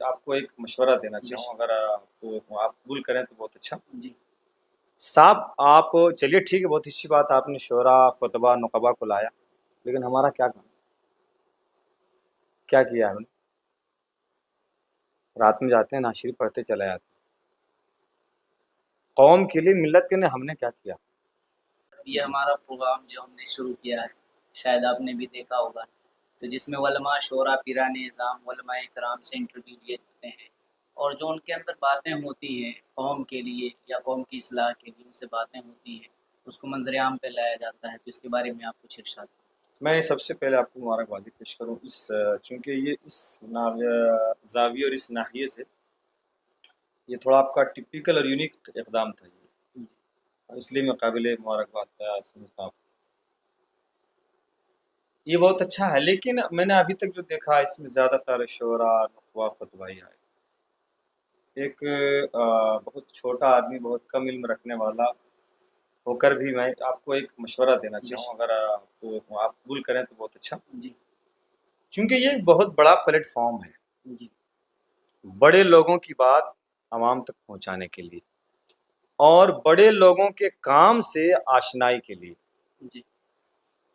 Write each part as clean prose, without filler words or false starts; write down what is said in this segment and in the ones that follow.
آپ کو ایک مشورہ دینا بے چاہوں، شک اگر آپ قبول کریں تو بہت اچھا۔ جی صاحب آپ چلیے ٹھیک ہے، بہت اچھی بات ہے، آپ نے شعرا خطبہ نقبہ کو لایا، لیکن ہمارا کیا کام، کیا کیا ہے ہم نے؟ رات میں جاتے ہیں ناشری پڑھتے چلے جاتے ہیں، قوم کے لیے ملت کے لیے ہم نے کیا کیا؟ یہ ہمارا پروگرام جو ہم نے شروع کیا ہے، شاید آپ نے بھی دیکھا ہوگا، تو جس میں علماء شعراء پیران نظام علماء کرام سے انٹرویو لیے جاتے ہیں، اور جو ان کے اندر باتیں ہوتی ہیں قوم کے لیے یا قوم کی اصلاح کے لیے، ان سے باتیں ہوتی ہیں، اس کو منظر عام پہ لایا جاتا ہے۔ تو اس کے بارے میں آپ کچھ ارشاد فرمائیں۔ میں سب سے پہلے آپ کو مبارکبادی پیش کروں چونکہ یہ اس زاویے اور اس ناحیے سے یہ تھوڑا آپ کا ٹپیکل اور یونیک اقدام تھا، یہ اور اس لیے میں قابل مبارکباد سمجھتا ہوں۔ یہ بہت اچھا ہے، لیکن میں نے ابھی تک جو دیکھا اس میں زیادہ تر شعرا نقبہ خطبہ ہی آئے۔ ایک بہت چھوٹا آدمی، بہت کم علم رکھنے والا ہو کر بھی میں آپ کو ایک مشورہ دینا بے چاہوں، شک اگر آپ قبول کریں تو بہت اچھا، جی کیونکہ یہ ایک بہت بڑا پلیٹ فارم ہے جی بڑے لوگوں کی بات عوام تک پہنچانے کے لیے اور بڑے لوگوں کے کام سے آشنائی کے لیے۔ جی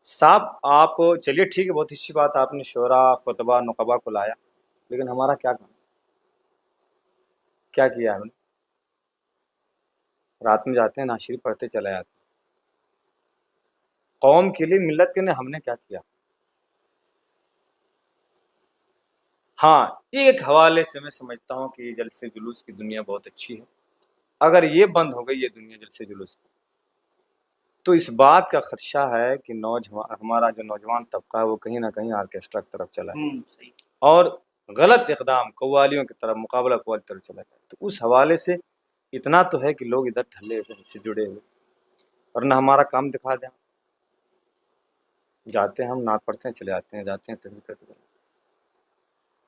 صاحب آپ چلیے ٹھیک ہے، بہت اچھی بات ہے، آپ نے شعرا خطبہ نقبہ کو لایا، لیکن ہمارا کیا کام، کیا کیا ہے ہم نے؟ رات میں جاتے ہیں ناشری پڑھتے چلے جاتے ہیں، قوم کے لیے ملت کے لیے ہم نے کیا کیا؟ ہاں، ایک حوالے سے میں سمجھتا ہوں کہ یہ جلسے جلوس کی دنیا بہت اچھی ہے، اگر یہ بند ہو گئی یہ دنیا جلسے جلوس کی تو اس بات کا خدشہ ہے کہ ہمارا جو نوجوان طبقہ ہے وہ کہیں نہ کہیں آرکیسٹرا کی طرف چلا جائے صحیح اور غلط اقدام قوالیوں کی طرف، مقابلہ قوالی کی طرف چلا جائے۔ تو اس حوالے سے اتنا تو ہے کہ لوگ ادھر ڈھلے ہوئے سے جڑے ہوئے، ورنہ ہمارا کام دکھا دیں، جاتے ہیں ہم نعت پڑھتے ہیں چلے جاتے ہیں، جاتے ہیں تقریر کرتے ہیں،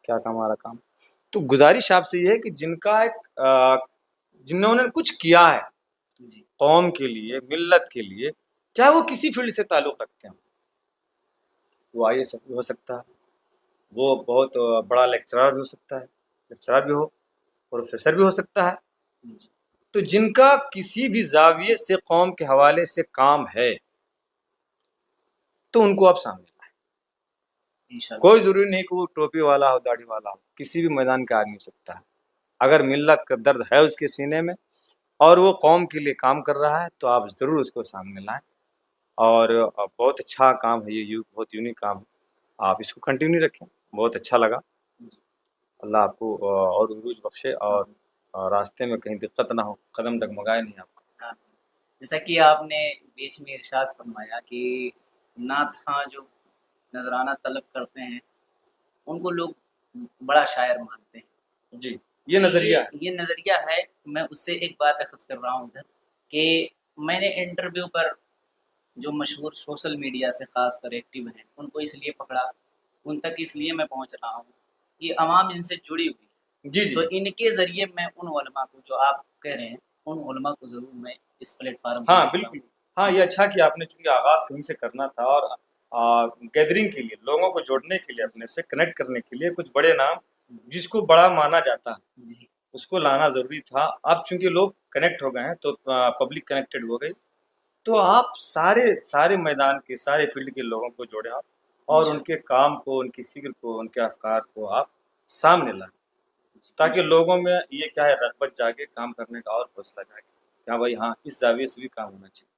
کیا کام ہمارا کام؟ تو گزارش آپ سے یہ ہے کہ جنہوں نے کچھ کیا ہے جی قوم کے لیے، ملت کے لیے، چاہے وہ کسی فیلڈ سے تعلق رکھتے ہیں، وہ آئی ایس بھی ہو سکتا ہے، وہ بہت بڑا لیکچرر بھی ہو سکتا ہے، لیکچرر بھی ہو، پروفیسر بھی ہو سکتا ہے، جی تو جن کا کسی بھی زاویے سے قوم کے حوالے سے کام ہے تو ان کو آپ سامنے لائیں۔ انشاءاللہ کوئی ضروری نہیں کہ وہ ٹوپی والا ہو، داڑھی والا ہو، کسی بھی میدان کا آدمی ہو سکتا ہے، اگر ملت کا درد ہے اس کے سینے میں اور وہ قوم کے لیے کام کر رہا ہے تو آپ ضرور اس کو سامنے لائیں، اور بہت اچھا کام ہے یہ، بہت یونیک کام ہے، آپ اس کو کنٹینیو رکھیں، بہت اچھا لگا۔ اللہ آپ کو اور عروج بخشے اور راستے میں کہیں دقت نہ ہو، قدم ڈگمگائے نہیں آپ کا۔ جیسا کہ آپ نے بیچ میں ارشاد فرمایا کہ نعت خواں جو نذرانہ طلب کرتے ہیں ان کو لوگ بڑا شاعر مانتے ہیں، جی یہ نظریہ ہے۔ یہ نظریہ ہے۔ میں اس سے ایک بات اخذ کر رہا ہوں ادھر کہ میں نے انٹرویو پر جو مشہور سوشل میڈیا سے خاص کر ایکٹیو ہیں ان کو اس لیے پکڑا، ان تک اس لیے میں پہنچ رہا ہوں کہ عوام ان سے جڑی ہوئی ہے، جی تو ان کے ذریعے میں ان علماء کو جو آپ کہہ رہے ہیں ان علماء کو ضرور میں اس پلیٹ فارم ہاں بالکل، ہاں یہ اچھا کہ آپ نے، چونکہ آغاز کہیں سے کرنا تھا اور گیدرنگ کے لیے، لوگوں کو جوڑنے کے لیے، اپنے سے کنیکٹ کرنے کے لیے کچھ بڑے نام جس کو بڑا مانا جاتا ہے جی اس کو لانا ضروری تھا۔ اب چونکہ لوگ کنیکٹ ہو گئے ہیں تو پبلک کنیکٹڈ ہو گئی، تو آپ سارے میدان کے، سارے فیلڈ کے لوگوں کو جوڑیں آپ، اور ان کے کام کو، ان کی فکر کو، ان کے افکار کو آپ سامنے لائیں، تاکہ لوگوں میں یہ کیا ہے، رغبت جاگے، کام کرنے کا اور حوصلہ جاگے کہ ہاں بھائی، ہاں اس زاویے سے بھی کام ہونا چاہیے۔